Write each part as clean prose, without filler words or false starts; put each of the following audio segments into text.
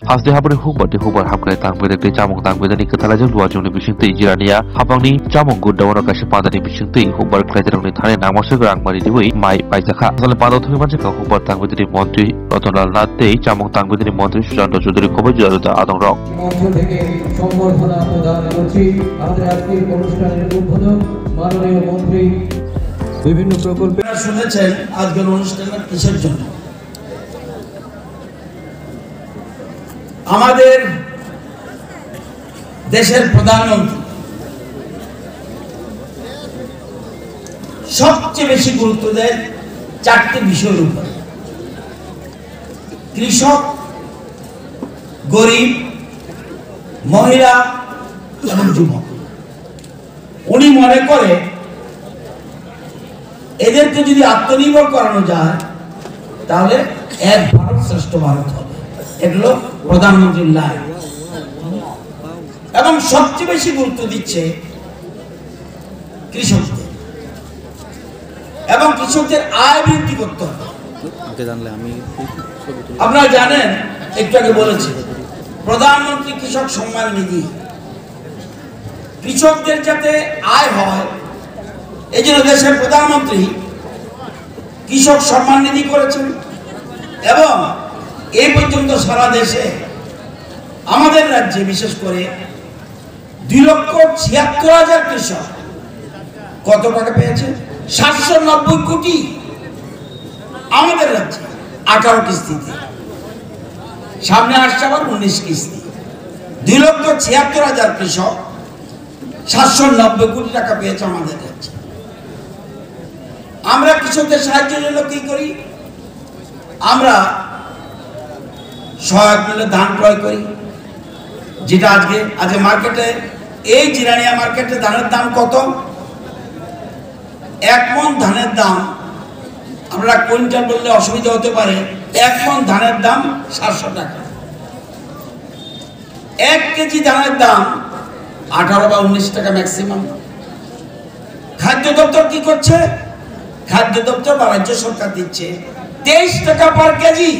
Hasde habari hubati hubar habkrai tangbeda de jamong tangbeda ni ketalaja luajung ni bisingtei jirania habangni jamong gudda wana kashe padani bisingtei hubar klaijarang ni thane nangmasek rangmari diwei mai paisakha asale padaw thoi manjaka hubar tangbeda ni মন্ত্রী রতনলাল নাথ দেই jamong tangbeda ni মন্ত্রী সুশান্ত চৌধুরী খবর জয়লতা আদং rock মঞ্চ থেকে সম্বর্ধনা প্রদান করছি আমাদের আজকের অনুষ্ঠানের উদ্বোধক মাননীয় মন্ত্রী বিভিন্ন প্রকল্পে শুনেছেন আজকের অনুষ্ঠানের কিসের জন্য আমাদের দেশের প্রধানমন্ত্রী সবচেয়ে বেশি গুরুত্ব দেয় চারটি বিষয়ের উপর কৃষক গরিব মহিলা এবং যুবক উনি মনে করে এদেরকে যদি আত্মনির্ভর করানো যায় তাহলে এক ভারত শ্রেষ্ঠ ভারত হবে এগুলো প্রধানমন্ত্রীর লাইন এবং সবচেয়ে বেশি গুরুত্ব দিচ্ছে কৃষকদের এবং কৃষকদের আয় বৃদ্ধি করতে হবে আপনারা জানেন একটু আগে বলেছি প্রধানমন্ত্রী কৃষক সম্মান নিধি কৃষকদের যাতে আয় হয় এই জন্য দেশের প্রধানমন্ত্রী কৃষক সম্মান নিধি করেছেন এবং এই পর্যন্ত সারা দেশে আমাদের রাজ্যে বিশেষ করে 2,76,000 কৃষক কত টাকা পেয়েছে 790 কোটি আমাদের রাজ্যে 18 কিস্তিতে সামনে আসছে আবার 19 কিস্তি 2,76,000 কৃষক 790 কোটি টাকা পেয়েছে আমাদের রাজ্যে আমরা কৃষকদের সাহায্যের জন্য কি করি আমরা সহায়ক মূল্যে ধান ক্রয় করি যেটা আজকে মার্কেটে এই জিরানিয়া মার্কেটে ধানের দাম কত 1 মণ ধানের দাম আমরা কুইন্টাল বললে অসুবিধা হতে পারে 1 মণ ধানের দাম 700 টাকা 1 কেজি ধানের দাম 18 বা 19 টাকা ম্যাক্সিমাম খাদ্য দপ্তর কি করছে খাদ্য দপ্তর বা রাজ্য সরকার দিচ্ছে 23 টাকা পার কেজি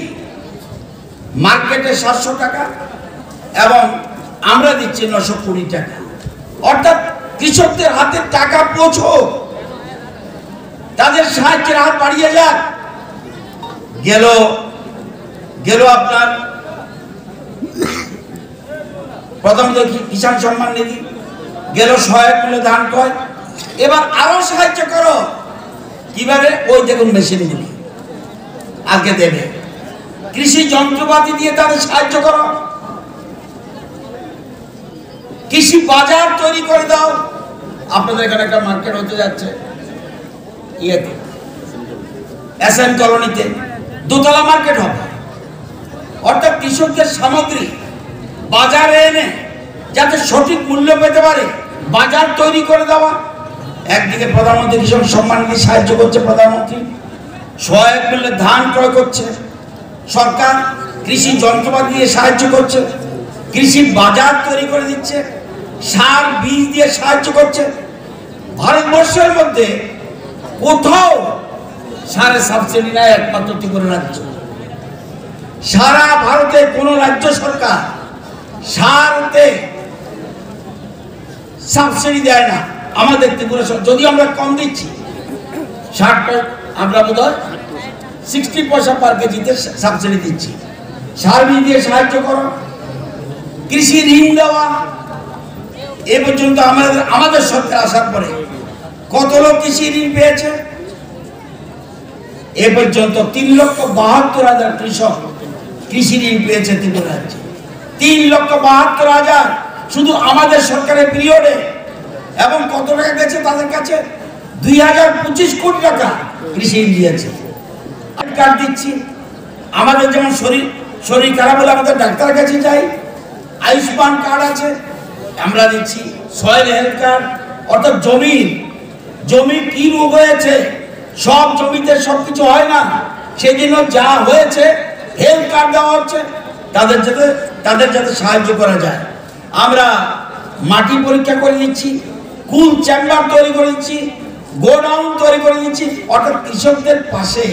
মার্কেটে 700 টাকা এবং আমরা দিচ্ছি 920 টাকা অর্থাৎ কৃষকদের হাতে টাকা পৌঁছক তাদের সাহায্যের হাত বাড়িয়ে যাক গেল আপনার প্রধানমন্ত্রী কিষাণ সম্মান নিধি গেল সহায়ক মূল্য ধান ক্রয় এবার আরো সাহায্য করো কিভাবে ওই দেখুন মেশিনগুলি আজকে দেবে কৃষি যন্ত্রপাতি দিয়ে তাদের সাহায্য করো কৃষি বাজার তৈরি করে দাও আপনাদের এখানে একটা মার্কেট হতে যাচ্ছে ইয়েতে এসএন কলোনিতে দোতলা মার্কেট হবে অর্থাৎ কৃষকদের সামগ্রী বাজারে এনে যাতে সঠিক মূল্য পেতে পারে বাজার তৈরি করে দেওয়া একদিকে প্রধানমন্ত্রী কৃষক সম্মান নিধি সাহায্য করছে প্রধানমন্ত্রী সহায়ক মূল্যে ধান ক্রয় করছে সরকার কৃষি যন্ত্রপাতি দিয়ে সাহায্য করছে কৃষি বাজার তৈরি করে দিচ্ছে সার বীজ দিয়ে সাহায্য করছে ভারতবর্ষের মধ্যে কোথাও সারের সাবসিডি নাই একমাত্র ত্রিপুরা রাজ্য সারা ভারতে কোন রাজ্য সরকার সারতে সাবসিডি দেয় না আমাদের ত্রিপুরা যদি আমরা কম দিচ্ছি সারটা আমরা বোধহয় 60 পয়সা পার কেজিতে সাবসিডি দিচ্ছি সার বীজ দিয়ে সাহায্য করো কৃষি ঋণ দেওয়া এ পর্যন্ত আমাদের সরকার আসার পরে কত লোক কৃষি ঋণ পেয়েছে এ পর্যন্ত 3,72,000 কৃষক কৃষি ঋণ পেয়েছে ত্রিপুরা রাজ্যে 3,72,000 শুধু আমাদের সরকারের পিরিয়ডে এবং কত টাকা গেছে তাদের কাছে 2,025 কোটি টাকা কৃষি ঋণ দিয়েছে কার্ড দিচ্ছি আমাদের যেমন শরীর খারাপ হলে আমাদের ডাক্তারের কাছে যাই আয়ুষ্মান কার্ড আছে আমরা দিচ্ছি সয়েল হেলথ কার্ড অর্থাৎ জমি কি রোগ হয়েছে সব জমিতে সবকিছু হয় না সেই জন্য যা হয়েছে হেলথ কার্ড দেওয়া হচ্ছে তাদের যাতে সাহায্য করা যায় আমরা মাটি পরীক্ষা করে নিচ্ছি কুল চেম্বার তৈরি করে দিচ্ছি গোডাউন তৈরি করে দিচ্ছি অর্থাৎ কৃষকদের পাশে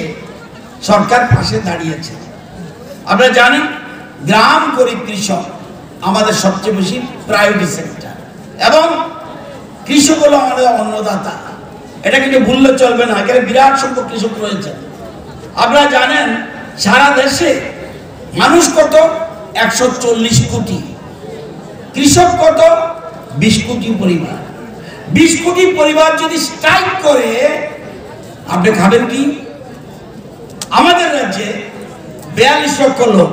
সরকার পাশে দাঁড়িয়েছে আপনারা জানেন গ্রাম গরিব কৃষক আমাদের সবচেয়ে বেশি প্রায়োরিটি সেক্টর, এবং কৃষক হলো আমাদের অন্নদাতা। এটা কিন্তু ভুললে চলবে না, এখানে বিরাট সংখ্যক কৃষক রয়েছে। আপনারা জানেন সারা দেশে মানুষ কত? 140 কোটি, কৃষক কত? 20 কোটি পরিবার। 20 কোটি পরিবার যদি স্ট্রাইক করে, আপনি খাবেন কি? আমাদের রাজ্যে 42 লক্ষ লোক,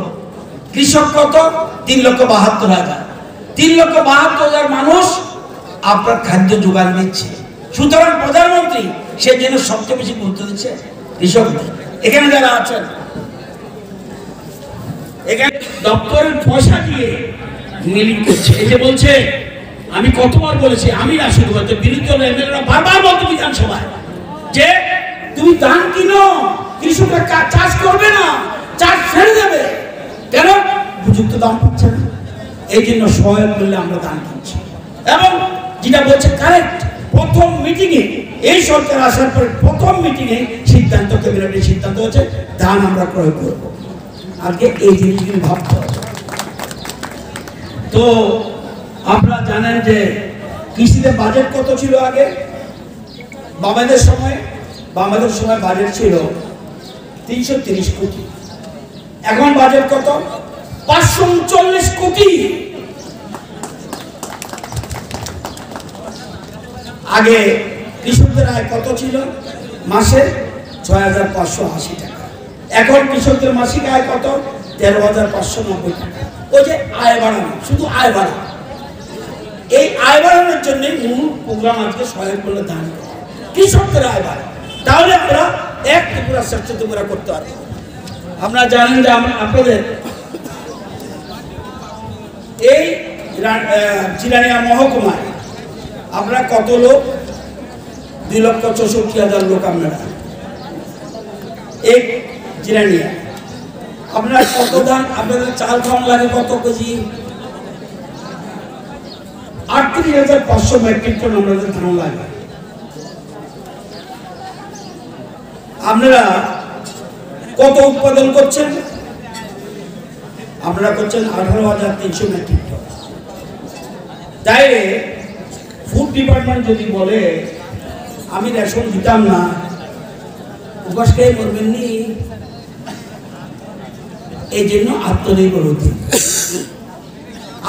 কৃষক কত? 3,72,000। 3,72,000 মানুষ আপনার খাদ্য যোগান দিচ্ছে। সুতরাং প্রধানমন্ত্রী সে জন্য সবচেয়ে বেশি গুরুত্ব দিচ্ছে কৃষকদের। এখানে যারা আছেন, এখানে দপ্তরের পয়সা দিয়ে মিলিং করছে। এই যে বলছে, আমি কতবার বলেছি, আমি না শুধুমাত্র বিরোধী দল এমএলএরা বারবার বলতো বিধানসভায় যে তুমি ধান কিনো, কৃষকরা চাষ করবে না, চাষ ছেড়ে দেবে। কেন? উপযুক্ত দাম পাচ্ছে না, এই জন্য সহায়ক মূল্যে আমরা ধান কিনছি। এবং যেটা বলছে কারেক্ট, প্রথম মিটিংয়ে এই সরকার আসার পরে প্রথম মিটিংয়ে সিদ্ধান্ত, ক্যাবিনেটের সিদ্ধান্ত হচ্ছে ধান আমরা ক্রয় করব। আজকে এই জিনিসগুলি ভাবতে হবে। তো আপনারা জানেন যে কৃষিতে বাজেট কত ছিল আগে? বামেদের সময় বাজেট ছিল 330 কোটি। এখন বাজেট কত? 539 কোটি। আগে কৃষকদের আয় কত ছিল? মাসে 6,580 টাকা। এখন কৃষকদের মাসিক আয় কত? 13,590 টাকা। ওই যে আয় বাড়ানো, শুধু আয় বাড়ানো। এই আয় বাড়ানোর জন্য মূল প্রোগ্রাম আজকে সহায়ক মূল্য ধান, কৃষকদের আয় বাড়ে, তাহলে আমরা এক ত্রিপুরা শ্রেষ্ঠ ত্রিপুরা করতে পারবো। আপনারা জানেন যে আপনাদের এই জিরানিয়া মহকুমায় আপনারা কত লোক? 2,64,000 লোক। আপনারা এই জিরানিয়া আপনারা কত ধান? আপনাদের চাল খাওয়ান লাগে কত কেজি? 38,500 মেট্রিক টন আমাদের ধান লাগে। আপনারা কত উৎপাদন করছেন? আপনারা করছেন 18,300 মেট্রিক টন। তাই ফুড ডিপার্টমেন্ট যদি বলে আমি রেশন দিতাম না, উপাস খেয়ে মরবেন নি। এই জন্য আত্মনির্ভর হতে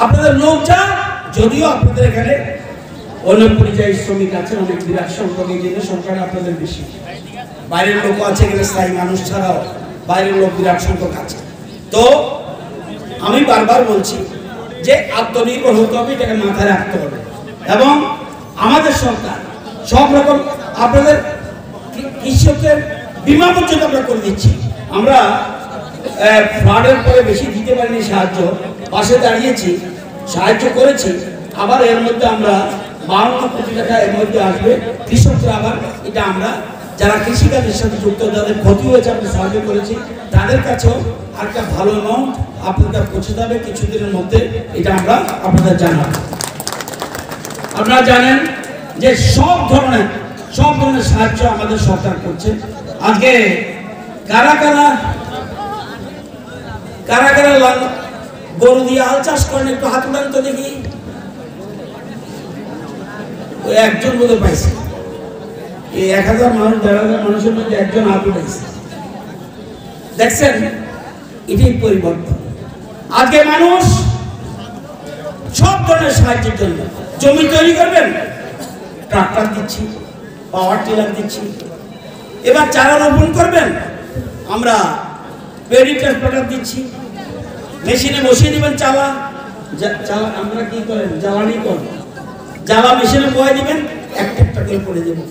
আপনাদের লোকটা, যদিও আপনাদের এখানে অনেক পরিযায়ী শ্রমিক আছে, অনেক বিরাট সংখ্যক, এই জন্য সরকার আপনাদের বেশি। বাইরের লোক আছে এখানে, স্থায়ী মানুষ ছাড়াও বাইরের লোক বিরাট সংখ্যক আছে। তো আমি বারবার বলছি যে আত্মনির্ভর হতে হবে, এটাকে মাথায় রাখতে হবে। এবং আমাদের সরকার সব রকম আপনাদের কৃষকের বিমা পর্যন্ত আমরা করে দিচ্ছি। আমরা ফ্লাডের পরে বেশি দিতে পারিনি সাহায্য, পাশে দাঁড়িয়েছি, সাহায্য করেছি। আবার এর মধ্যে আমরা 52 কোটি টাকা এর মধ্যে আসবে কৃষকরা। আবার এটা আমরা যারা কৃষিকাজের সাথে যুক্ত, যাদের ক্ষতি হয়েছে আমরা সাহায্য করেছি, তাদের কাছেও একটা ভালো অ্যামাউন্ট আপনাদের পৌঁছে যাবে কিছুদিনের মধ্যে। এটা আমরা আপনাদের জানাবো। আপনারা জানেন যে সব ধরনের সাহায্য আমাদের সরকার করছে। আজকে কারা গরু দিয়ে হাল চাষ করেন? একটু হাত উঠান তো দেখি। ওই একজন বোধহয় পাইছে, এই 1,000 মানুষ 1,500 মানুষের মধ্যে একজন হাত উঠাইছে। দেখছেন, এটাই পরিবর্তন। আজকে মানুষ সব ধরনের সাহায্যের জন্য জমি তৈরি করবেন, ট্রাক্টর দিচ্ছি, পাওয়ার টিলার দিচ্ছি। এবার চারা রোপণ করবেন, আমরা পেডি ট্রান্সপ্লান্টার দিচ্ছি। মেশিনে বসিয়ে দিবেন চালা, আমরা কি করেন? জ্বালানি করেন, জ্বালা মেশিনে বয়ে দিবেন, একটা করে পড়ে যাবে।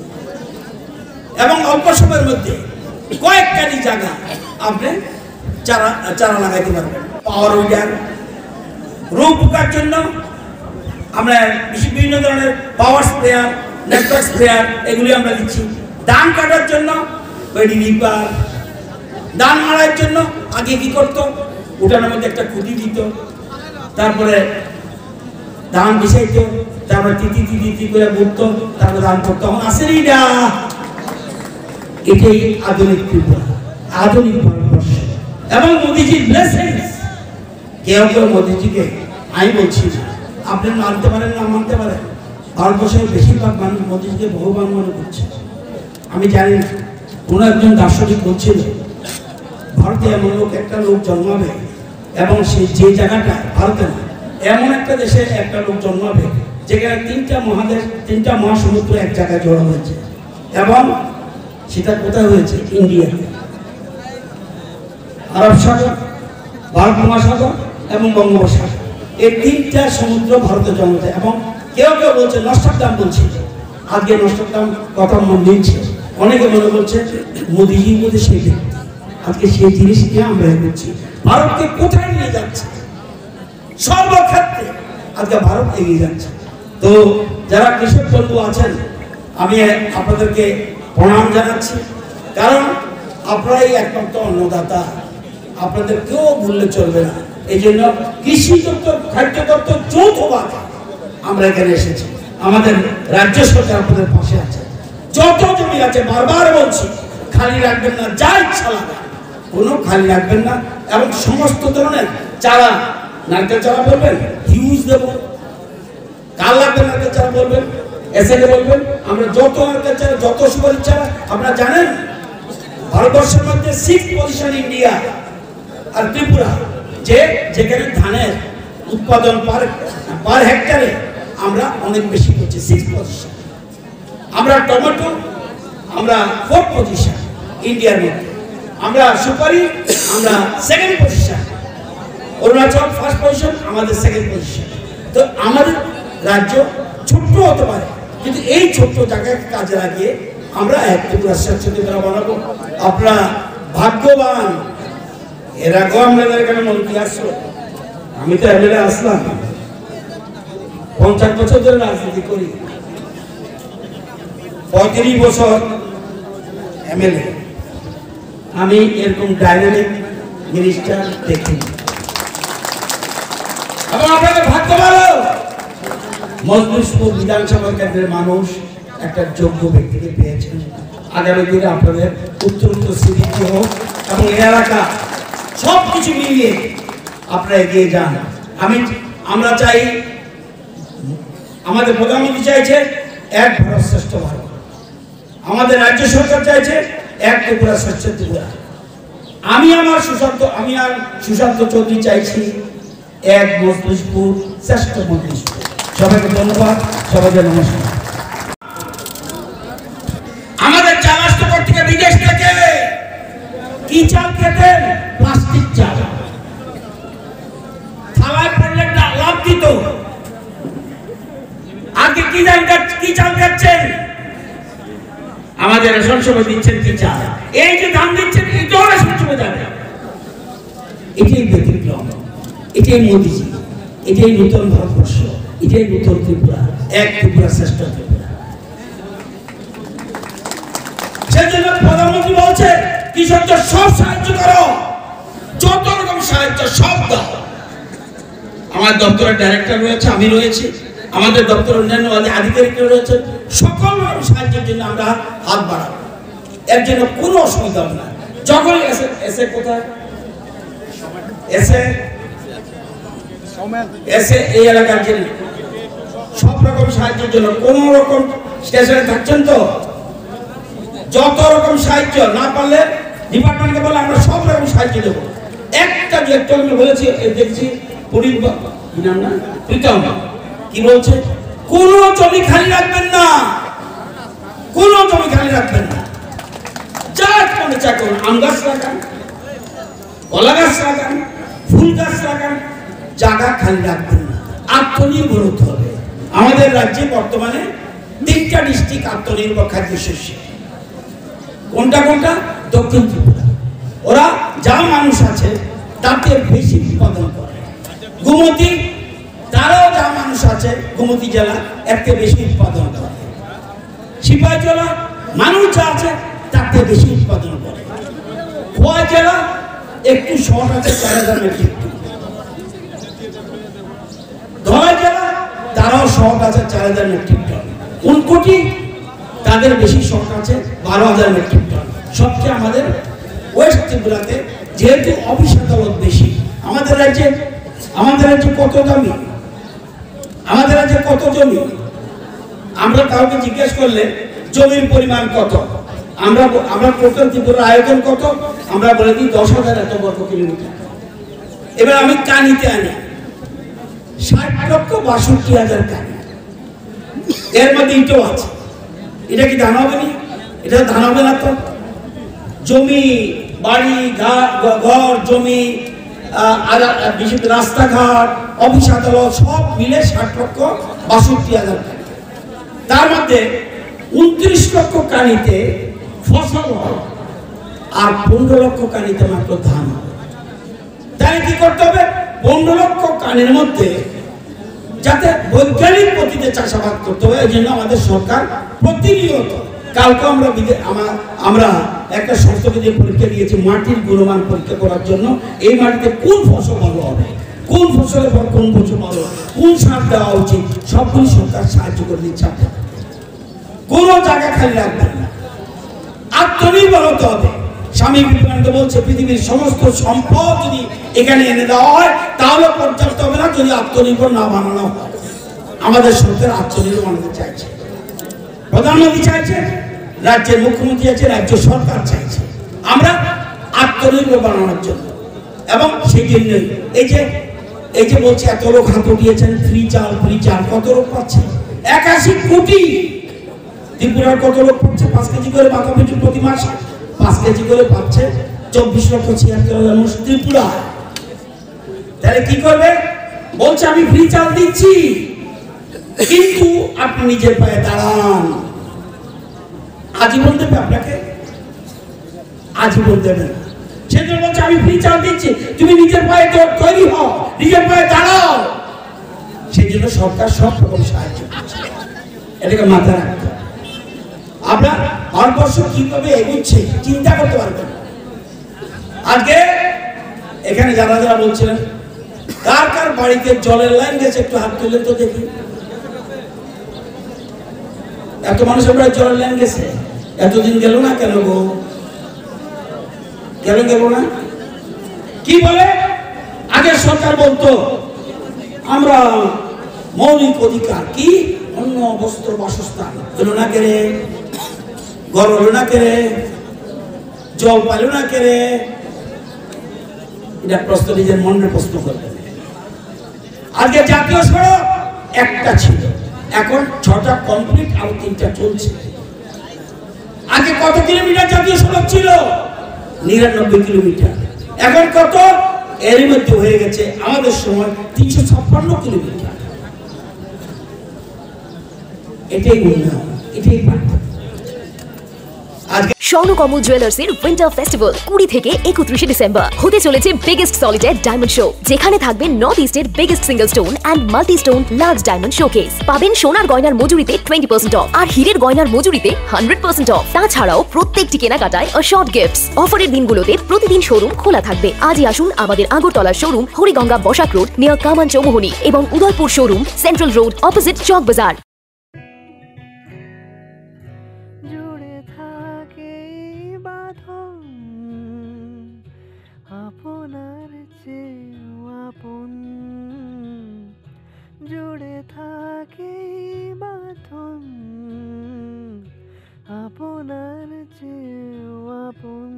এবং অল্প সময়ের মধ্যে কয়েকখানি জায়গা আপনি চারা লাগাইতে পারবেন। পাওয়ার উইডার, রোগ পোকার জন্য আমরা বিভিন্ন ধরনের পাওয়ার স্প্রেয়ার, নেটওয়ার্ক স্প্রেয়ার, এগুলি আমরা দিচ্ছি। ধান কাটার জন্য পেডি রিপার, ধান মারার জন্য আগে কি করতো? উঠানের মধ্যে একটা খুঁটি দিত, তারপরে ধান বিছাইতো, তারপরে তিতি করে বুঝতো, তারপরে ধান করতো। তখন আসেনি না। এটাই আধুনিক ত্রিপুরা, আধুনিক ভারতবর্ষ। এবং মোদিজির ব্লেসিংস কেউ কেউ মোদীজিকে, আমি বলছি না, আপনি মানতে পারেন না মানতে পারেন, ভারতবর্ষের বেশিরভাগ মানুষ মোদীজিকে ভগবান মনে করছে। আমি জানি না, কোনো একজন দার্শনিক বলছিল ভারতে এমন একটা লোক জন্মাবে এবং সে যে জায়গাটা ভারতে না, এমন একটা দেশে একটা লোক জন্মাবে যেখানে তিনটা মহাদেশ, তিনটা মহাসমুদ্র এক জায়গায় জড়ো হয়েছে, এবং সেটা কোথায় হয়েছে? ইন্ডিয়াতে। আরব সাগর, ভারত মহাসাগর এবং বঙ্গোপসাগর, এই তিনটা সমুদ্র ভারতে জন্মেছে। এবং কেউ কেউ বলছে, নস্ট্রাডাম বলছে, আজকে নস্ট্রাডাম কথা মনে নিচ্ছে, অনেকে মনে করছে মোদীজির মধ্যে সেই ব্যক্তি। আজকে সেই জিনিস নিয়ে আমরা এগোচ্ছি। ভারতকে কোথায় নিয়ে যাচ্ছে? সর্বক্ষেত্রে আজকে ভারত এগিয়ে যাচ্ছে। তো যারা কৃষক বন্ধু আছেন, আমি আপনাদেরকে প্রণাম জানাচ্ছি, কারণ আপনারাই একমাত্র অন্নদাতা, আপনাদের কেউ ভুললে চলবে না। এই জন্য কৃষি দপ্তর, খাদ্য দপ্তর যৌথভাবে আমরা এখানে এসেছি। আমাদের রাজ্য সরকার আপনাদের পাশে আছে। যত জমি আছে বারবার বলছি, খালি রাখবেন না, যা ইচ্ছা লাগান, কোনো খালি রাখবেন না। এবং সমস্ত ধরনের চারা, নারকেল চারা বলবেন, হিউজ দেবো, কার লাগবে নারকেল চারা বলবেন, এসএকে বলবেন, আমরা যত নারকেল চারা, যত সুপারি চারা। আপনারা জানেন ভারতবর্ষের মধ্যে 6th পজিশন ইন্ডিয়া আর ত্রিপুরা, যেখানে ধানের উৎপাদন পার হেক্টরে আমরা অনেক বেশি করছি, 6th পজিশন। আমরা টমেটো, আমরা 4th পজিশন ইন্ডিয়ার মধ্যে। আমরা সুপারি, আমরা 2nd position. Arunachal 1st position, আমাদের 2nd পজিশন। তো আমাদের রাজ্য ছোট্ট হতে পারে, কিন্তু এই ছোট্ট জায়গায় কাজে লাগিয়ে আমরা এক ত্রিপুরা স্বচ্ছতা বানাবো। আপনারা ভাগ্যবান। এর আগেও আমাদের এখানে মন্ত্রী আসলো, আমি তো এমএলএ আসলাম, 50 বছর ধরে রাজনীতি করি, 35 বছর এমএলএ। আমি এরকম ডাইনামিক মিনিস্টার দেখি। এবং আপনাদের ভাগ্য ভালো, মজলিশপুর বিধানসভা কেন্দ্রের মানুষ একটা যোগ্য ব্যক্তিকে পেয়েছেন। আগামী দিনে আপনাদের উত্তরোত্তর শ্রীবৃদ্ধি হোক এবং এই এলাকা সবকিছু মিলিয়ে আপনারা এগিয়ে যান। আমরা চাই, আমাদের প্রধানমন্ত্রী চাইছে এক ভারত শ্রেষ্ঠ ভারত, আমাদের রাজ্য সরকার চাইছে এক ত্রিপুরা শ্রেষ্ঠ ত্রিপুরা। আমি আর সুশান্ত চৌধুরী চাইছি এক মজলিশপুর শ্রেষ্ঠ মজলিশপুর। সবাইকে ধন্যবাদ, সবাইকে নমস্কার। আমাদের চাল আসতো থেকে বিদেশ থেকে, কি চাল খেতেন? প্লাস্টিক চাল, থালায় পড়লে লাভ দিত। আগে কি চাল খাচ্ছেন? আমাদের রেশন সময় দিচ্ছেন কি চাল? এই যে দাম দিচ্ছেন, এটাও রেশন সময় যাবে। এটাই ব্যতিক্রম, এটাই মোদীজি, এটাই নতুন ভারতবর্ষ, এটাই নতুন ত্রিপুরা, এক ত্রিপুরা শ্রেষ্ঠ ত্রিপুরা। সেজন্য প্রধানমন্ত্রী বলছে কৃষকদের সব সাহায্য করো, যত রকম সাহায্য সব দাও। আমার দপ্তরের ডাইরেক্টর রয়েছে, আমি রয়েছি, আমাদের দপ্তরের অন্যান্য আধিকারিকরা রয়েছে, সকল রকম সাহায্যের জন্য আমরা হাত বাড়াবো। এর জন্য কোনো অসুবিধা হবে না। যখন এসে কোথায় এসে এই এলাকার জন্য সব রকম সাহায্যের জন্য কোন রকম স্টেশনে থাকছেন তো, যত রকম সাহায্য না পারলে ডিপার্টমেন্টকে বলে আমরা সব রকম সাহায্য দেবো। একটা যে একটু আমি বলেছি, দেখছি প্রীতম কি বলছে, কোন জমি খালি রাখবেন না, কোন জমি খালি রাখবেন না, যা মনে চায় করুন। আম গাছ লাগান, কলা গাছ লাগান, ফুল গাছ লাগান, জায়গা খালি রাখবেন না। আত্মনির্ভর হতে হবে। আমাদের রাজ্যে বর্তমানে 3টা ডিস্ট্রিক্ট আত্মনির্ভর খাদ্য শস্য। কোনটা কোনটা? দক্ষিণ ত্রিপুরা, ওরা যা মানুষ আছে তাতে বেশি উৎপাদন করে। গোমতী, তারাও যা মানুষ আছে, গোমতী জেলা এতে বেশি উৎপাদন করে। সিপাহী জেলা মানুষ যা আছে তাতে বেশি উৎপাদন করে। খোয়া জেলা একটু শর্ট আছে, 4000 মেট্রিক টন। ধলাই জেলা তারাও শর্ট আছে 4000 মেট্রিক টন। উনকোটি তাদের বেশি শর্ট আছে 12000 মেট্রিক টন। সবচেয়ে আমাদের ওয়েস্ট ত্রিপুরাতে যেহেতু অফিস আদালত বেশি, আমাদের রাজ্যে আমাদের রাজ্যে কত দামি, আমাদের রাজ্যে কত জমি। আমরা কাউকে জিজ্ঞেস করলে জমির পরিমাণ কত, আমরা টোটাল ত্রিপুরার আয়তন কত, আমরা বলে দিই 10,000 এত বর্গ কিলোমিটার। এবার আমি কানিতে আনি 60,62,000 কানি, এর মধ্যে ইটও আছে। এটা কি ধান হবে না? এটা ধান হবে না তো। জমি, বাড়ি, ঘর, জমি, রাস্তাঘাট, অফিস আদালত সব মিলে 60,62,000 কানি। তার মধ্যে 29 লক্ষ কানিতে ফসল হয় আর 15 লক্ষ কানিতে মাত্র ধান হয়। তাই কি করতে হবে? 15 লক্ষ কানির মধ্যে যাতে বৈজ্ঞানিক পদ্ধতিতে চাষাবাদ করতে হবে, এই জন্য আমাদের সরকার প্রতিনিয়ত, কালকে আমরা একটা সংস্থাকে দিয়ে পরীক্ষা দিয়েছি মাটির গুণমান পরীক্ষা করার জন্য। এই মাটিতে কোন ফসল ভালো হবে, কোন ফসলের পর কোন ফসল ভালো, কোন সার দেওয়া উচিত, সবগুলি সরকার সাহায্য করে দিচ্ছে। কোন জায়গা খালি রাখবেন না, আত্মনির্ভর হতে হবে। স্বামী বিবেকানন্দ বলছে পৃথিবীর সমস্ত সম্পদ যদি এখানে এনে দেওয়া হয় তাহলে পর্যাপ্ত হবে না যদি আত্মনির্ভর না বানানো হয়। আমাদের সরকার আত্মনির্ভর বানাতে চাইছে, প্রধানমন্ত্রী চাইছে, রাজ্যের মুখ্যমন্ত্রী চাইছে, রাজ্য সরকার চাইছে আমরা আত্মনির্ভর বানানোর জন্য। এবং সেই জন্যই এই যে বলছে এত লোক হাত উঠিয়েছেন ফ্রি চাল, কত লোক পাচ্ছে? 81 কোটি। ত্রিপুরার কত লোক পাচ্ছে? 5 কেজি করে মাথা পিছু প্রতি মাসে 5 কেজি করে পাচ্ছে 24,76,000 মানুষ ত্রিপুরা। তাহলে কি করবে? বলছে আমি ফ্রি চাল দিচ্ছি, কিন্তু আপনি নিজের পায়ে দাঁড়ান। আজীবন দেবে আপনাকে? আজীবন দেবে না। সেজন্য বলছে আমি ফ্রি চাল দিচ্ছি, তুমি নিজের পায়ে তৈরি হও, নিজের পায়ে দাঁড়াও। সেই জন্য সরকার সব রকম সাহায্য করছে, এটাকে মাথায় রাখতে। আমরা ভারতবর্ষ কিভাবে এগোচ্ছে চিন্তা করতে পারবেন। আজকে এখানে যারা যারা বলছিলেন কার কার বাড়িতে জলের লাইন গেছে একটু হাত তুলে তো দেখি। এত মানুষের বাড়ি জলের লাইন গেছে, এতদিন গেল না কেন গো? গেল না? কি বলে? আগে সরকার বলতো আমরা মৌলিক অধিকার কি অন্ন বস্ত্র বাসস্থান হলো না কেড়ে, ঘর হলো না কেড়ে, জল পাইল না কেড়ে। এটা প্রশ্ন নিজের মনের প্রশ্ন করবে। আজকে জাতীয় সড়ক একটা ছিল, এখন 6টা কমপ্লিট আর 3টা চলছে। আগে কত কিলোমিটার জাতীয় সড়ক ছিল? 99 কিলোমিটার। এখন কত? এর মধ্যে হয়ে গেছে আমাদের সময় 356 কিলোমিটার। এটাই উন্নয়ন, এটাই পার্থক্য। স্বর্ণকমল জুয়েলার্সের উইন্টার ফেস্টিভ্যাল 20 থেকে 31 ডিসেম্বর হতে চলেছে বিগেস্ট সলিটার ডায়মন্ড শো, যেখানে থাকবে নর্থ ইস্টের biggest single stone and multi stone large diamond showcase. পাবেন সোনার গয়নার মজুরিতে 20% অফ আর হীরের গয়নার মজুরিতে 100% অফ। তাছাড়াও প্রত্যেকটি কেনাকাটায় শর্ট গিফটস। অফারের দিনগুলোতে প্রতিদিন শোরুম খোলা থাকবে। আজই আসুন আমাদের আগরতলার showroom Hariganga Basak road near Kaman Chowmuhani এবং Udaipur showroom central road opposite Chowk Bazar. আপনার চেয়েও আপন জুড়ে থাকে বাঁধন, আপনার চেয়েও আপন,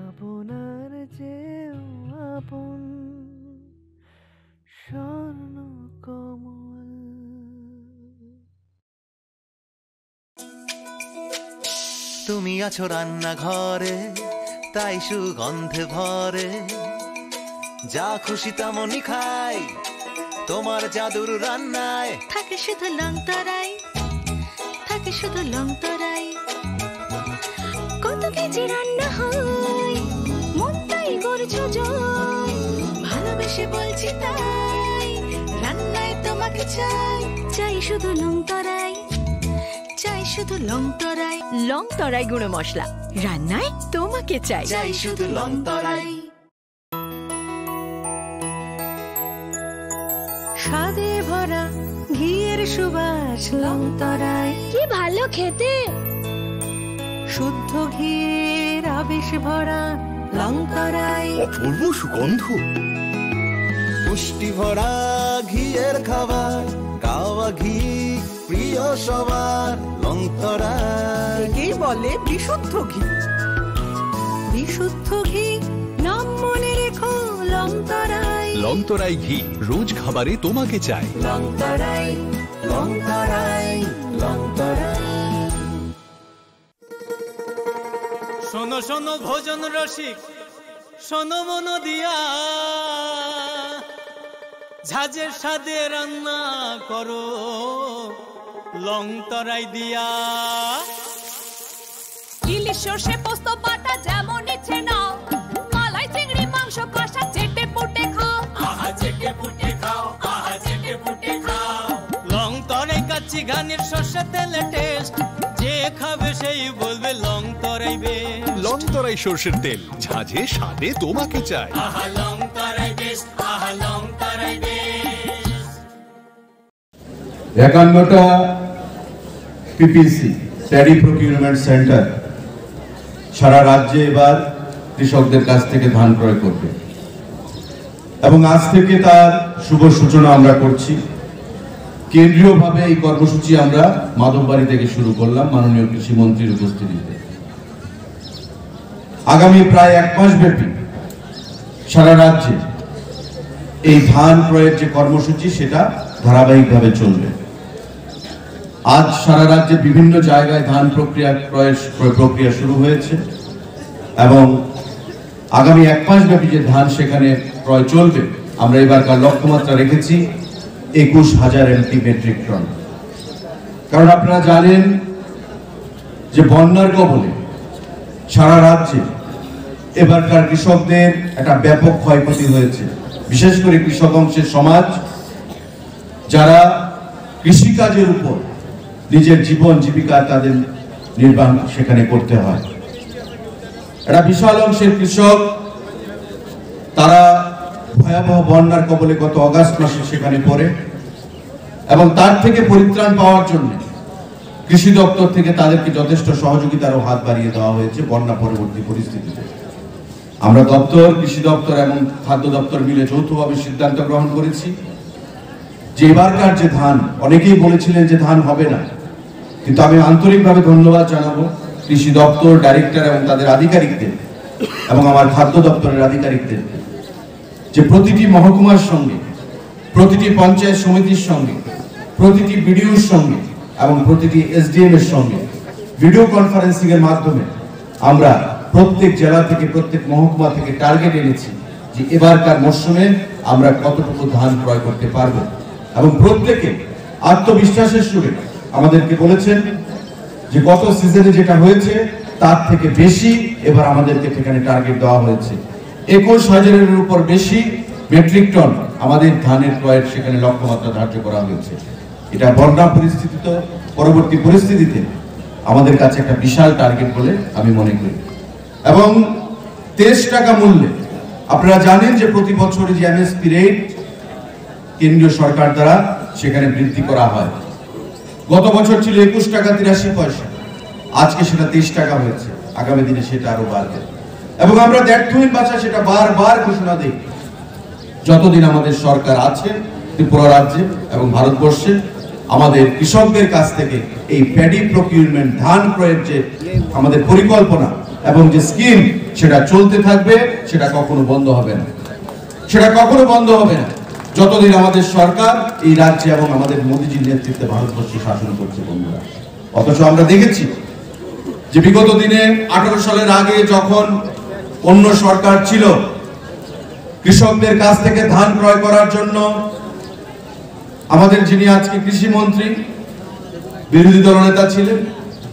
আপনার চেয়েও আপন স্বর্ণকমল। তুমি আছো রান্নাঘরে তাই সুগন্ধে ভরে, যা খুশি তেমনই খাই তোমার জাদুর রান্নায়। থাকে শুধু লং তরাই, থাকে শুধু লং তরাই। কত কেজি রান্না হয় মন তাই করছো জয়, ভালোবেসে বলছি তাই রান্নায় তোমাকে চাই। চাই শুধু লং তরাই, চাই শুধু লং তরাই। লং তরাই গুঁড়ো মশলা, রান্নায় তোমাকে চাই। চাই শুধু লং তরাই। স্বাদে ভরা ঘিয়ের সুবাস লং তরাই, কি ভালো খেতে। শুদ্ধ ঘিয়ের আবেশ ভরা লং তরাই, অপূর্ব সুগন্ধ পুষ্টি ভরা ঘিয়ের খাবার, গাওয়া ঘি প্রিয় সবার, লংতরাই একেই বলে বিশুদ্ধ ঘি। বিশুদ্ধ ঘি নাম মনে রেখো, লংতরাই। লংতরাই ঘি রোজ খাবারে তোমাকে চাই। লংতরাই, লংতরাই, লংতরাই। শোনো শোনো ভোজন রসিক, শোনো মন দিয়া, ঝাঁঝের স্বাদে রান্না করো লংতরাই দিয়া। ইলিশ সর্ষে পোস্ত বাটা যেমন ইচ্ছে নাও, মালাই চিংড়ি মাংস কষা চেটে পুটে খাও, আহা চেটে পুটে খাও, আহা চেটে পুটে খাও। লংতরাই কাচ্চি ঘানির সর্ষে তেলে টেস্ট, যে খাবে সেই বলবে লংতরাই বেশ। লংতরাই সর্ষের তেল, ঝাঁঝে স্বাদে তোমাকে চাই। আহা লংতরাই বেশ, আহা লংতরাই বেশ। 51টা পিপিসি প্যাডি প্রকিউরমেন্ট সেন্টার সারা রাজ্যে এবার কৃষকদের কাছ থেকে ধান ক্রয় করবে এবং আজ থেকে তার শুভ সূচনা আমরা করছি। কেন্দ্রীয়ভাবে এই কর্মসূচি আমরা মাধববাড়ি থেকে শুরু করলাম মাননীয় কৃষি মন্ত্রীর উপস্থিতিতে। আগামী প্রায় 1 মাস ব্যাপী সারা রাজ্যে এই ধান ক্রয়ের যে কর্মসূচি সেটা ধারাবাহিকভাবে চলবে। আজ সারা রাজ্যে বিভিন্ন জায়গায় ধান প্রক্রিয়া শুরু হয়েছে এবং আগামী 1 মাস ব্যাপী যে ধান সেখানে ক্রয় চলবে, আমরা এবারকার লক্ষ্যমাত্রা রেখেছি 21,000 এমটি মেট্রিক টন। কারণ আপনারা জানেন যে বন্যার কবলে সারা রাজ্যে এবারকার কৃষকদের একটা ব্যাপক ক্ষয়ক্ষতি হয়েছে। বিশেষ করে কৃষক অংশের সমাজ যারা কৃষিকাজের উপর নিজের জীবন জীবিকা তাদের নির্বাহ সেখানে করতে হয়। একটা বিশাল অংশের কৃষক তারা ভয়াবহ বন্যার কবলে গত অগাস্ট মাসে সেখানে পড়ে এবং তার থেকে পরিত্রাণ পাওয়ার জন্য কৃষি দপ্তর থেকে তাদেরকে যথেষ্ট সহযোগিতারও হাত বাড়িয়ে দেওয়া হয়েছে বন্যা পরবর্তী পরিস্থিতিতে। আমরা দপ্তর, কৃষি দপ্তর এবং খাদ্য দপ্তর মিলে যৌথভাবে সিদ্ধান্ত গ্রহণ করেছি যে এবারকার যে ধান, অনেকেই বলেছিলেন যে ধান হবে না, কিন্তু আমি আন্তরিকভাবে ধন্যবাদ জানাবো কৃষি দপ্তর ডাইরেক্টর এবং তাদের আধিকারিকদের এবং আমার খাদ্য দপ্তরের আধিকারিকদের যে প্রতিটি মহকুমার সঙ্গে, প্রতিটি পঞ্চায়েত সমিতির সঙ্গে, প্রতিটি বিডিওর সঙ্গে এবং প্রতিটি এসডিএম এর সঙ্গে ভিডিও কনফারেন্সিং এর মাধ্যমে আমরা প্রত্যেক জেলা থেকে, প্রত্যেক মহকুমা থেকে টার্গেট এনেছি যে এবারকার মরশুমে আমরা কতটুকু ধান ক্রয় করতে পারবো এবং প্রত্যেকে আত্মবিশ্বাসের সুরে আমাদেরকে বলেছেন যে গত সিজনে যেটা হয়েছে তার থেকে বেশি এবার আমাদেরকে সেখানে টার্গেট দেওয়া হয়েছে। 21,000-এর উপর বেশি মেট্রিক টন আমাদের ধানের ক্রয়ের সেখানে লক্ষ্যমাত্রা ধার্য করা হয়েছে। এটা বন্যা পরিস্থিতিতে, পরবর্তী পরিস্থিতিতে আমাদের কাছে একটা বিশাল টার্গেট বলে আমি মনে করি। এবং 23 টাকা মূল্যে আপনারা জানেন যে প্রতি বছর যে এমএসপি রেট কেন্দ্রীয় সরকার দ্বারা সেখানে বৃদ্ধি করা হয়। গত বছর ছিল 21 টাকা 83 পয়সা, আজকে সেটা 23 টাকা হয়েছে, আগামী দিনে সেটা আরো বাড়বে। এবং আমরা দ্ব্যর্থহীন ভাষায় সেটা বারবার ঘোষণা দিই, যতদিন আমাদের সরকার আছে ত্রিপুরা রাজ্যে এবং ভারতবর্ষে আমাদের কৃষকদের কাছ থেকে এই প্যাডি প্রকিউরমেন্ট ধান ক্রয়ের যে আমাদের পরিকল্পনা এবং যে স্কিম সেটা চলতে থাকবে, সেটা কখনো বন্ধ হবে না, সেটা কখনো বন্ধ হবে না যতদিন আমাদের সরকার এই রাজ্যে এবং আমাদের মোদীজির নেতৃত্বে ভারতবর্ষে শাসন করছে বন্ধুরা। অথচ আমরা দেখেছি যে বিগত দিনে 18 সালের আগে যখন অন্য সরকার ছিল, কৃষকদের কাছ থেকে ধান ক্রয় করার জন্য আমাদের যিনি আজকে কৃষি মন্ত্রী বিরোধী দল নেতা ছিলেন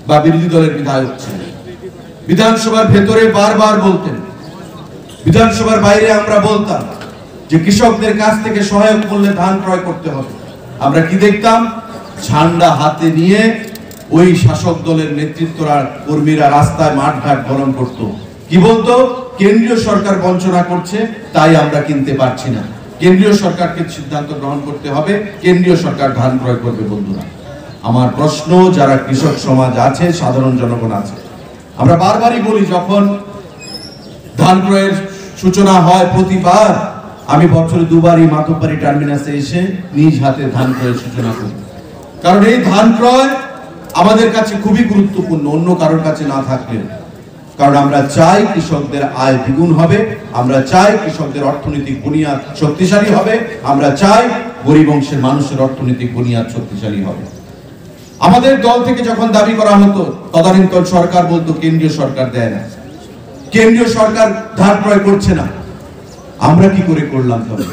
বা বিরোধী দলের বিধায়ক ছিলেন, বিধানসভার ভেতরে বারবার বলতেন, বিধানসভার বাইরে আমরা বলতাম যে কৃষকদের কাছ থেকে সহায়ক মূল্যে ধান ক্রয় করতে হবে। আমরা কি দেখতাম? ঝান্ডা হাতে নিয়ে ওই শাসক দলের নেতৃত্বরা, কর্মীরা রাস্তায় মাঠঘাট গরম করত, কি বলতো? কেন্দ্রীয় সরকার বঞ্চনা করছে, তাই আমরা কিনতে পারছি না, কেন্দ্রীয় সরকারকে সিদ্ধান্ত গ্রহণ করতে হবে, কেন্দ্রীয় সরকার ধান ক্রয় করবে। বন্ধুরা, আমার প্রশ্ন, যারা কৃষক সমাজ আছে, সাধারণ জনগণ আছে, আমরা বারবারই বলি যখন ধান ক্রয়ের সূচনা হয় প্রতিবার আমি বছরে দুবার এই মাতব্বাড়ি টার্মিনাসে এসে নিজ হাতে ধান ক্রয়ের সূচনা করি, কারণ এই ধান ক্রয় আমাদের কাছে খুবই গুরুত্বপূর্ণ, অন্য কারোর কাছে না থাকলেও। কারণ আমরা চাই কৃষকদের আয় দ্বিগুণ হবে, আমরা চাই কৃষকদের অর্থনৈতিক বুনিয়াদ শক্তিশালী হবে, আমরা চাই গরিব অংশের মানুষের অর্থনৈতিক বুনিয়াদ শক্তিশালী হবে। আমাদের দল থেকে যখন দাবি করা হতো, তদানীন্তন সরকার বলতো কেন্দ্রীয় সরকার দেয় না, কেন্দ্রীয় সরকার ধান ক্রয় করছে না। আমরা কি করে করলাম? তবে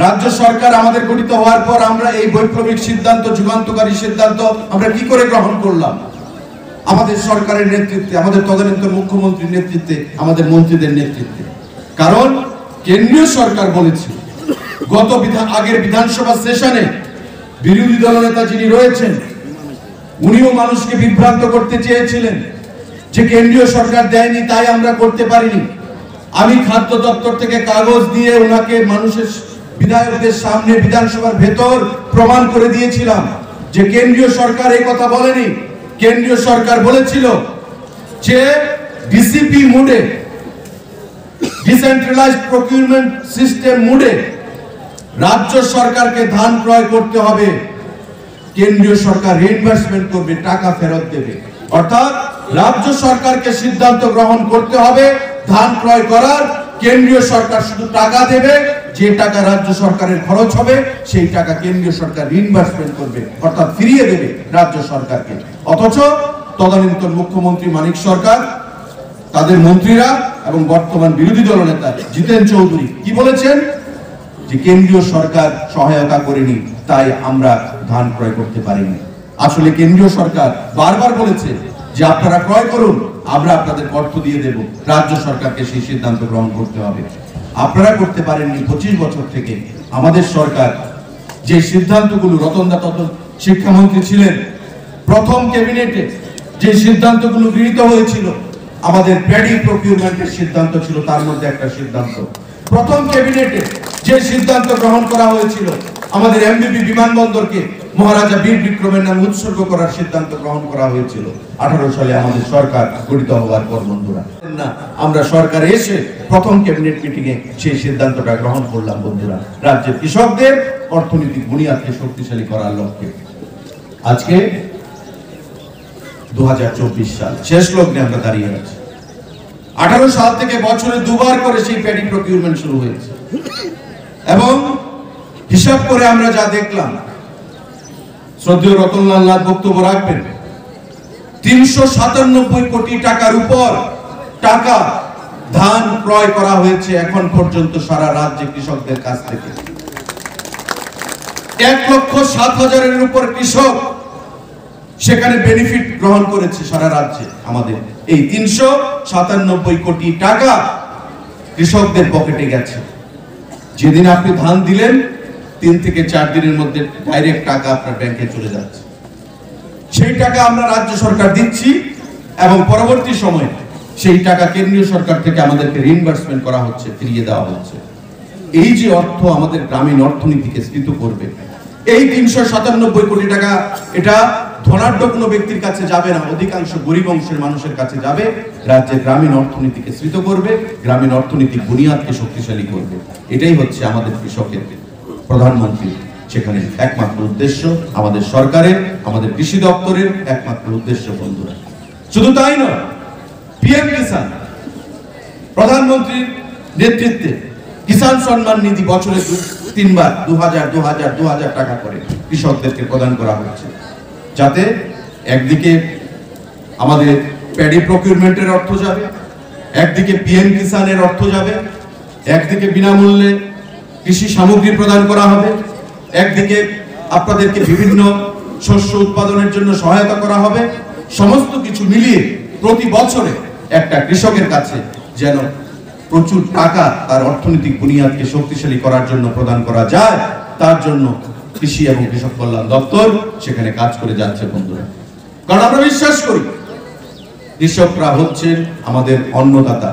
রাজ্য সরকার আমাদের গঠিত হওয়ার পর আমরা এই বৈপ্লবিক সিদ্ধান্ত, যুগান্তকারী সিদ্ধান্ত আমরা কি করে গ্রহণ করলাম? আমাদের সরকারের নেতৃত্বে, আমাদের তদানীন্তন মুখ্যমন্ত্রীর নেতৃত্বে, আমাদের মন্ত্রীদের নেতৃত্বে। কারণ কেন্দ্রীয় সরকার বলেছে, আগের বিধানসভা সেশনে বিরোধী দলনেতা যিনি রয়েছেন উনিও মানুষকে বিভ্রান্ত করতে চেয়েছিলেন যে কেন্দ্রীয় সরকার দেয়নি তাই আমরা করতে পারিনি। আমি খাদ্য দপ্তর থেকে কাগজ দিয়ে ওনাকে মানুষের বিধায়কদের সামনে বিধানসভার ভেতর প্রমাণ করে দিয়েছিলাম যে কেন্দ্রীয় সরকার এই কথা বলেনি। কেন্দ্রীয় সরকার বলেছিল যে ডিসিপি মোডে, ডিসেন্ট্রালাইজড প্রকিউরমেন্ট সিস্টেম মোডে রাজ্য সরকারকে ধান ক্রয় করতে হবে, কেন্দ্রীয় সরকার রিইনভেস্টমেন্ট করবে, টাকা ফেরত দেবে। অর্থাৎ রাজ্য সরকারকে সিদ্ধান্ত গ্রহণ করতে হবে ধান ক্রয় করার, কেন্দ্রীয় সরকার শুধু টাকা দেবে, যে টাকা রাজ্য সরকারের খরচ হবে সেই টাকা কেন্দ্রীয় সরকার রিইনভেস্টমেন্ট করবে, অর্থাৎ ফিরিয়ে দেবে রাজ্য সরকারকে। অথচ তদানীন্তন মুখ্যমন্ত্রী মানিক সরকার, তাদের মন্ত্রীরা এবং বর্তমান বিরোধী দলনেতা জিতেন চৌধুরী কি বলেছেন? যে কেন্দ্রীয় সরকার সহায়তা করেনি তাই আমরা ধান ক্রয় করতে পারিনি। আসলে কেন্দ্রীয় সরকার বারবার বলেছে যে আপনারা ক্রয় করুন, আমরা আপনাদের অর্থ দিয়ে দেব, রাজ্য সরকারকে সেই সিদ্ধান্ত গ্রহণ করতে হবে। আপনারা করতে পারেননি 25 বছর থেকে। আমাদের সরকার যে সিদ্ধান্তগুলো, রতনদা তখন শিক্ষামন্ত্রী ছিলেন, প্রথম ক্যাবিনেটে যে সিদ্ধান্তগুলো গৃহীত হয়েছিল, আমাদের প্যাডি প্রকিউরমেন্টের সিদ্ধান্ত ছিল তার মধ্যে একটা সিদ্ধান্ত। প্রথম ক্যাবিনেটে যে সিদ্ধান্ত গ্রহণ করা হয়েছিল, আমাদের এমবিবি বিমানবন্দরকে মহারাজা বীর বিক্রমের নামে উৎসর্গ করার সিদ্ধান্ত গ্রহণ করা হয়েছিল 18 সালে আমাদের সরকার গঠিত হওয়ার পর। বন্ধুরা, না আমরা সরকারে এসে প্রথম ক্যাবিনেট মিটিং এ সেই সিদ্ধান্তটা গ্রহণ করলাম বন্ধুরা, রাজ্যের কৃষকদের অর্থনৈতিক বুনিয়াদকে শক্তিশালী করার লক্ষ্যে। আজকে 2024 সাল শেষ লগ্নে আমরা দাঁড়িয়ে আছি। 18 সাল থেকে বছরে দুবার করে সেই প্যাডি প্রকিউরমেন্ট শুরু হয়েছে এবং হিসাব করে আমরা যা দেখলাম, শ্রদ্ধেয় রতনলাল নাথ বক্তব্য রাখবেন, 397 কোটি টাকার উপর টাকা ধান ক্রয় করা হয়েছে এখন পর্যন্ত সারা রাজ্যে কৃষকদের কাছ থেকে। 1,07,000-এর উপর কৃষক সেখানে বেনিফিট গ্রহণ করেছে সারা রাজ্যে। আমাদের এই 397 কোটি টাকা কৃষকদের পকেটে গেছে। যেদিন আপনি ধান দিলেন 3 থেকে 4 দিনের মধ্যে ডাইরেক্ট টাকা আপনার ব্যাংকে চলে যাচ্ছে। সেই টাকা আমরা রাজ্য সরকার দিচ্ছি এবং পরবর্তী সময়ে সেই টাকা কেন্দ্রীয় সরকার থেকে আমাদেরকে রিইনভেস্টমেন্ট করা হচ্ছে, ফিরিয়ে দেওয়া হচ্ছে। এই যে অর্থ আমাদের গ্রামীণ অর্থনীতিকে স্ফীত করবে, এই 397 কোটি টাকা এটা ধনাঢ্য কোনো ব্যক্তির কাছে যাবে না, অধিকাংশ গরিব অংশের মানুষের কাছে যাবে, রাজ্যের গ্রামীণ অর্থনীতিকে স্ফীত করবে, গ্রামীণ অর্থনৈতিক বুনিয়াদকে শক্তিশালী করবে। এটাই হচ্ছে আমাদের কৃষকের, প্রধানমন্ত্রী সেখানে একমাত্র উদ্দেশ্য, আমাদের সরকারের, আমাদের কৃষি দপ্তরের একমাত্র উদ্দেশ্য বন্ধুরা। শুধু তাই নয়, পিএম কিষান, প্রধানমন্ত্রীর নেতৃত্বে কিষান সম্মান নিধি বছরে 3 বার 2000 টাকা করে কৃষকদেরকে প্রদান করা হচ্ছে, যাতে একদিকে আমাদের প্যাডি প্রকিউরমেন্টের অর্থ যাবে, একদিকে পিএম কিষানের অর্থ যাবে, একদিকে বিনামূল্যে কৃষি সামগ্রী প্রদান করা হবে, একদিকে আপনাদেরকে বিভিন্ন শস্য উৎপাদনের জন্য সহায়তা করা হবে। সমস্ত কিছু মিলিয়ে প্রতি বছরে একটা কৃষকের কাছে যেন প্রচুর টাকা তার অর্থনৈতিক বুনিয়াদকে শক্তিশালী করার জন্য প্রদান করা যায়, তার জন্য কৃষি এবং কৃষক কল্যাণ দপ্তর সেখানে কাজ করে যাচ্ছে বন্ধুরা। কারণ আমরা বিশ্বাস করি কৃষকরা হচ্ছেন আমাদের অন্নদাতা।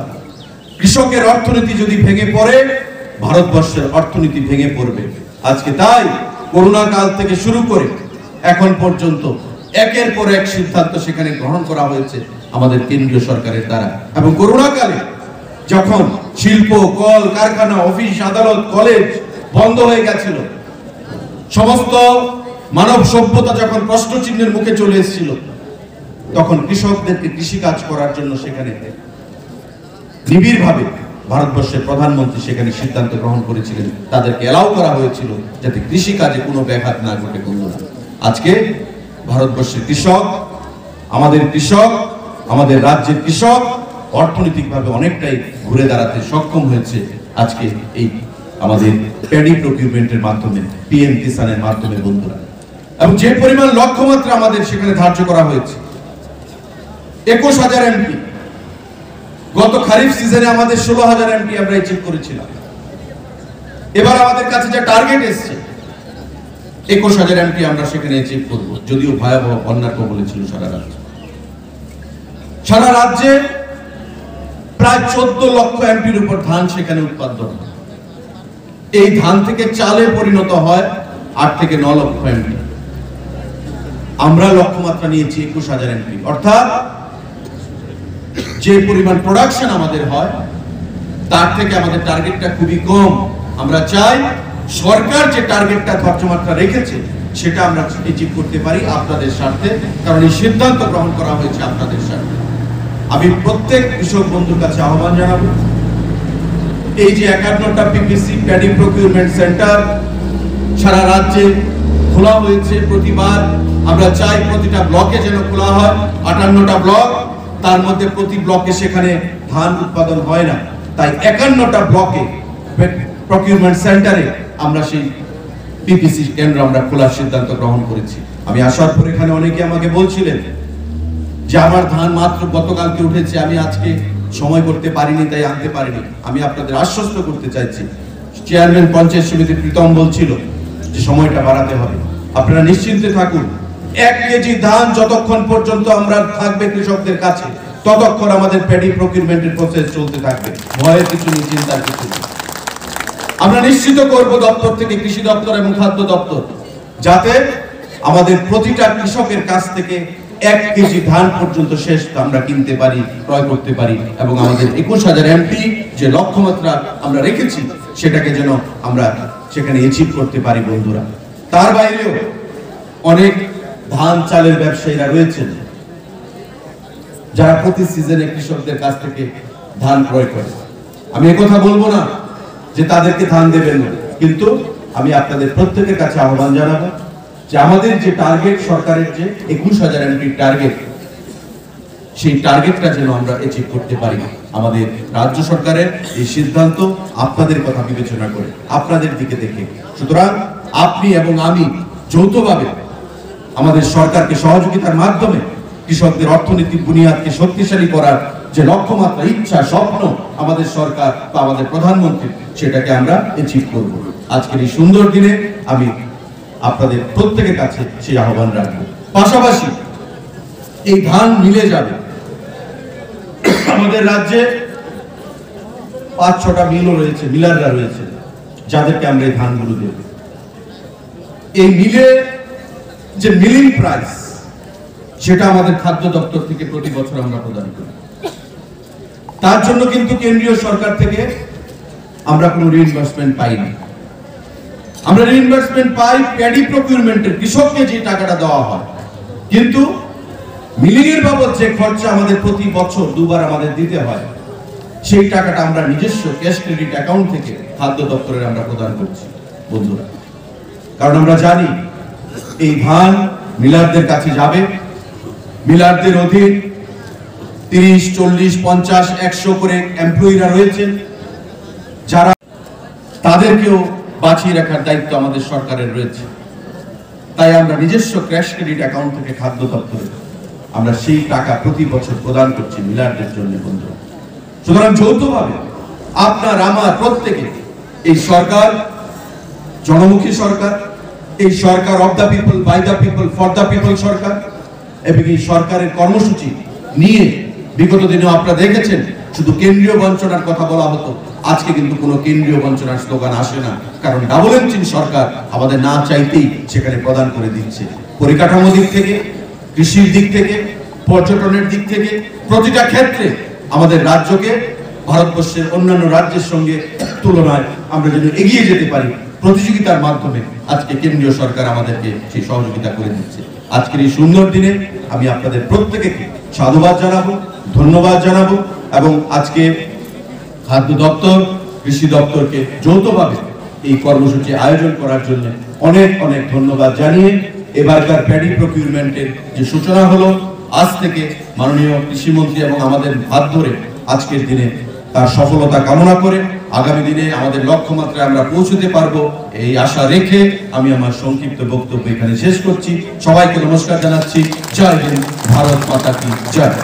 কৃষকের অর্থনীতি যদি ভেঙে পড়ে, ভারতবর্ষের অর্থনীতি ভেঙে পড়বে। আজকে তাই করোনা কাল থেকে শুরু করে এখন পর্যন্ত একের পর এক সিদ্ধান্ত সেখানে গ্রহণ করা হয়েছে আমাদের কেন্দ্রীয় সরকারের দ্বারা। এবং করোনা কালে যখন শিল্প, কল কারখানা, অফিস, আদালত, কলেজ বন্ধ হয়ে গেছিল, সমস্ত মানব সভ্যতা যখন প্রশ্নচিহ্নের মুখে চলে এসেছিল, তখন কৃষকদেরকে কৃষিকাজ করার জন্য সেখানে নিবিড়ভাবে ভারতবর্ষের প্রধানমন্ত্রী সেখানে সিদ্ধান্ত গ্রহণ করেছিলেন, তাদেরকে এলাও করা হয়েছিল যাতে কৃষিকাজে কোনো ব্যাঘাত না ঘটে। বন্ধুরা, আজকে ভারতবর্ষের কৃষক, আমাদের রাজ্যের কৃষক অর্থনৈতিকভাবে অনেকটাই ঘুরে দাঁড়াতে সক্ষম হয়েছে আজকে এই আমাদের প্যাডি প্রকিউরমেন্টের মাধ্যমে, পিএম কিষানের মাধ্যমে। বন্ধুরা, এবং যে পরিমাণ লক্ষ্যমাত্রা আমাদের সেখানে ধার্য করা হয়েছে 21,000 এমপি, গত খারিফ সিজনে আমাদের 16,000 এমপি আমরা অ্যাচিভ করেছিলাম। এবার আমাদের কাছে যে টার্গেট এসছে 21,000 এমপি আমরা সেখানে অ্যাচিভ করব, যদিও ভয়াবহ বন্যার কবলে ছিল সারা রাজ্যে প্রায় 14 লক্ষ এমপির উপর ধান সেখানে উৎপাদন হয়। এই ধান থেকে চালে পরিণত হয় 8 থেকে 9 লক্ষ এমপি। আমরা লক্ষ্যমাত্রা নিয়েছি 21,000 এমপি, অর্থাৎ যে পরিমাণ প্রোডাকশন আমাদের হয় তার থেকে আমাদের টার্গেটটা খুবই কম। আমরা চাই সরকার যে টার্গেটটা ধার্যমাত্রা রেখেছে সেটা আমরা অ্যাচিভ করতে পারি আপনাদের স্বার্থে, কারণ এই সিদ্ধান্ত গ্রহণ করা হয়েছে আপনাদের স্বার্থে। আমি প্রত্যেক কৃষক বন্ধুর কাছে আহ্বান জানাবো, এই যে 51টা পিপিসি প্যাডি প্রকিউরমেন্ট সেন্টার সারা রাজ্যে খোলা হয়েছে, প্রতিবার আমরা চাই প্রতিটা ব্লকে যেন খোলা হয়। 58টা ব্লক, তার মধ্যে প্রতি ব্লকে সেখানে ধান উৎপাদন হয় না, তাই 51টা ব্লকে প্রকিউরমেন্ট সেন্টারে আমরা সেই পিপিসি কেন্দ্র আমরা খোলার সিদ্ধান্ত গ্রহণ করেছি। আমি আসার পর এখানে অনেকে আমাকে বলছিলেন যে আমার ধান মাত্র গতকালকে উঠেছে, আমি আজকে সময় করতে পারিনি, তাই আনতে পারিনি। আমি আপনাদের আশ্বস্ত করতে চাইছি, চেয়ারম্যান পঞ্চায়েত সমিতি প্রীতম বলছিল যে সময়টা বাড়াতে হবে। আপনারা নিশ্চিন্তে থাকুন, 1 কেজি ধান যতক্ষণ পর্যন্ত আমরা থাকবে কৃষকদের কাছে ততক্ষণ আমাদের প্যাডি প্রকিউরমেন্টের প্রসেস চলতে থাকবে। ভয়ের কিছু নেই, চিন্তার কিছু নেই। আমরা নিশ্চিত করব দপ্তর থেকে, কৃষি দপ্তর এবং খাদ্য দপ্তর, যাতে আমাদের প্রতিটা কৃষকের কাছ থেকে 1 কেজি ধান পর্যন্ত শেষ আমরা কিনতে পারি, ক্রয় করতে পারি, এবং আমাদের 21,000 এমপি যে লক্ষ্যমাত্রা আমরা রেখেছি সেটাকে যেন আমরা সেখানে অ্যাচিভ করতে পারি। বন্ধুরা, তার বাইরেও অনেক ধান চালের ব্যবসায়ীরা রয়েছেন যারা প্রতি সিজনে কৃষকদের কাছ থেকে ধান ক্রয় করে। আমি একথা বলবো না যে তাদেরকে ধান দেবেন না, কিন্তু আমি আপনাদের প্রত্যেকের কাছে আহ্বান জানাবো যে আমাদের যে টার্গেট, সরকারের যে 21,000 এমপির টার্গেট, সেই টার্গেটটা যেন আমরা অ্যাচিভ করতে পারি। আমাদের রাজ্য সরকারের এই সিদ্ধান্ত আপনাদের কথা বিবেচনা করে, আপনাদের দিকে দেখে। সুতরাং আপনি এবং আমি যৌথভাবে আমাদের সরকারকে সহযোগিতার মাধ্যমে কৃষকদের অর্থনৈতিক বুনিয়াদকে শক্তিশালী করার যে লক্ষ্যমাত্রা, ইচ্ছা, স্বপ্ন আমাদের সরকার বা আমাদের প্রধানমন্ত্রী, সেটাকে আমরা অ্যাচিভ করব। আজকের এই সুন্দর দিনে আমি আপনাদের প্রত্যেকের কাছে সেই আহ্বান রাখবো। পাশাপাশি এই ধান মিলে যাবে। আমাদের রাজ্যে 5-6টা মিলও রয়েছে, মিলাররা রয়েছে, যাদেরকে আমরা এই ধানগুলো দেব। এই মিলে যে মিলিং প্রাইস, সেটা আমাদের খাদ্য দপ্তর থেকে প্রতি বছর আমরা প্রদান করি। তার জন্য কিন্তু কেন্দ্রীয় সরকার থেকে আমরা কোনো রিইনভেস্টমেন্ট পাই না। আমরা রিইনভেস্টমেন্ট পাই প্যাডি প্রকিউরমেন্টের, কৃষককে যে টাকাটা দেওয়া হয়, কিন্তু মিলিং এর বাবদ যে খরচা আমাদের প্রতি বছর 2বার আমাদের দিতে হয়, সেই টাকাটা আমরা নিজস্ব ক্যাশ ক্রেডিট অ্যাকাউন্ট থেকে খাদ্য দপ্তরের আমরা প্রদান করছি। বন্ধুরা, কারণ আমরা জানি এই ধান মিলারদের কাছে যাবে, মিলারদের অধীন 30, 40, 50, 100 করে এমপ্লয়িরা রয়েছেন, যারা তাদেরকেও বাঁচিয়ে রাখার দায়িত্ব আমাদের সরকারের রয়েছে। তাই আমরা নিজস্ব ক্যাশ ক্রেডিট অ্যাকাউন্ট থেকে খাদ্য দপ্তরে আমরা সেই টাকা প্রতি বছর প্রদান করছি মিলারদের জন্য। বন্ধুরা, সুতরাং যৌথভাবে আপনার আমার প্রত্যেকে, এই সরকার জনমুখী সরকার, এই সরকার of the people, by the people, for the people সরকার, এবং এই সরকারের কর্মসূচি নিয়ে বিগত দিনে আপনারা দেখেছেন শুধু কেন্দ্রীয় বঞ্চনার কথা বলা হতো, আজকে কিন্তু কোনো কেন্দ্রীয় বঞ্চনার স্লোগান আসে না, কারণ ডাবল ইঞ্জিন সরকার আমাদের না চাইতেই সেখানে প্রদান করে দিচ্ছে। পরিকাঠামো দিক থেকে, কৃষির দিক থেকে, পর্যটনের দিক থেকে, প্রতিটা ক্ষেত্রে আমাদের রাজ্যকে ভারতবর্ষের অন্যান্য রাজ্যের সঙ্গে তুলনায় আমরা যেন এগিয়ে যেতে পারি, প্রতিযোগিতার মাধ্যমে আজকে কেন্দ্রীয় সরকার আমাদেরকে সেই সহযোগিতা করে দিচ্ছে। আজকের এই সুন্দর দিনে আমি আপনাদের প্রত্যেককে সাধুবাদ জানাবো, ধন্যবাদ জানাবো এবং আজকে খাদ্য দপ্তর, কৃষি দপ্তরকে যৌথভাবে এই কর্মসূচি আয়োজন করার জন্য অনেক অনেক ধন্যবাদ জানিয়ে এবারকার প্যাডি প্রকিউরমেন্টের যে সূচনা হলো, আজ থেকে মাননীয় কৃষিমন্ত্রী এবং আমাদের হাত ধরে আজকের দিনে তার সফলতা কামনা করে আগামী দিনে আমাদের লক্ষ্যমাত্রায় আমরা পৌঁছতে পারবো এই আশা রেখে আমি আমার সংক্ষিপ্ত বক্তব্য এখানে শেষ করছি। সবাইকে নমস্কার জানাচ্ছি। জয় হিন্দ, ভারত মাতা কি জয়।